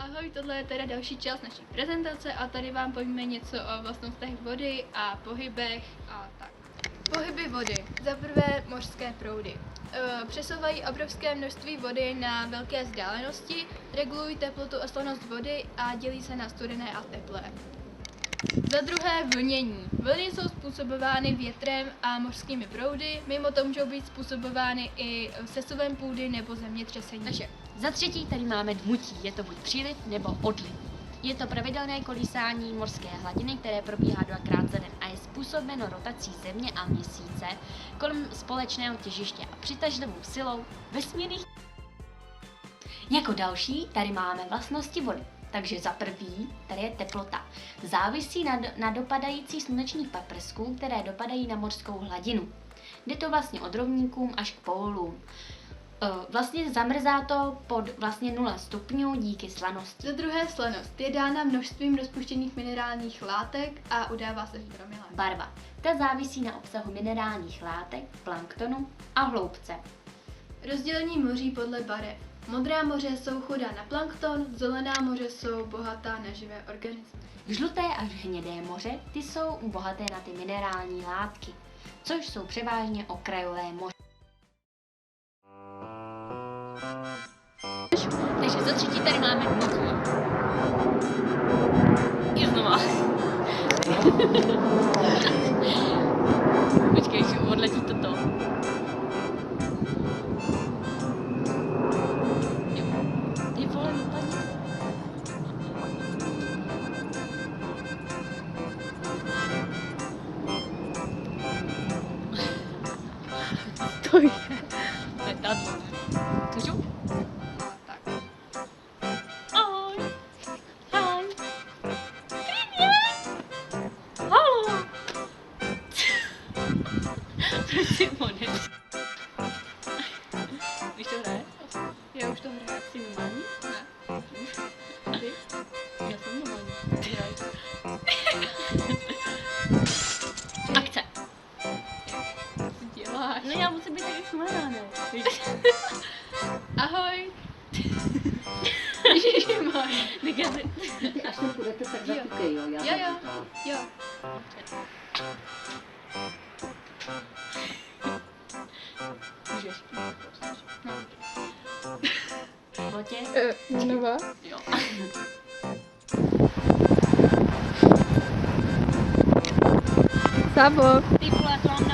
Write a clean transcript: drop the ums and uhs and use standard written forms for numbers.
Ahoj, tohle je teda další část naší prezentace a tady vám povíme něco o vlastnostech vody a pohybech a tak. Pohyby vody. Za prvé mořské proudy. Přesouvají obrovské množství vody na velké vzdálenosti, regulují teplotu a slanost vody a dělí se na studené a teplé. Za druhé vlnění. Vlny jsou způsobovány větrem a mořskými proudy, mimo to můžou být způsobovány i sesuvem půdy nebo zemětřesení. Takže za třetí tady máme dmutí, je to buď příliv nebo odliv. Je to pravidelné kolísání mořské hladiny, které probíhá 2krát za den a je způsobeno rotací Země a Měsíce kolem společného těžiště a přitažlivou silou vesmírných. Jako další tady máme vlastnosti vody. Takže za prvý, tady je teplota. Závisí na dopadající slunečních paprsků, které dopadají na mořskou hladinu. Jde to vlastně od rovníkům až k pólům. Vlastně zamrzá to pod vlastně 0 stupňů díky slanosti. Za druhé slanost je dána množstvím rozpuštěných minerálních látek a udává se v promile. Barva. Ta závisí na obsahu minerálních látek, planktonu a hloubce. Rozdělení moří podle barev. Modrá moře jsou chudá na plankton, zelená moře jsou bohatá na živé organismy. Žluté až hnědé moře, ty jsou bohaté na ty minerální látky, což jsou převážně okrajové moře. Takže za třetí tady máme dmutí. I znova. Počkej, že odletí toto. Ty vole, vypadni. To je. Letadlo. Můžu? Tak. Ahoj. Ahoj. Привет. Halo. Proč jsi model? Víš to hraje? Já už to hraju. Jsi normální? Ne. Ty? Já jsem normální. Ty hraj. Akce. Co děláš? No já musím být taky smaná, ne? Ahoj. Ježišmarja. Tak já si... Až to půjdete, tak zatukej, jo? Jo. Můžeš. No. Lotě? Znova? Jo. Sabo. Ty vole, to mám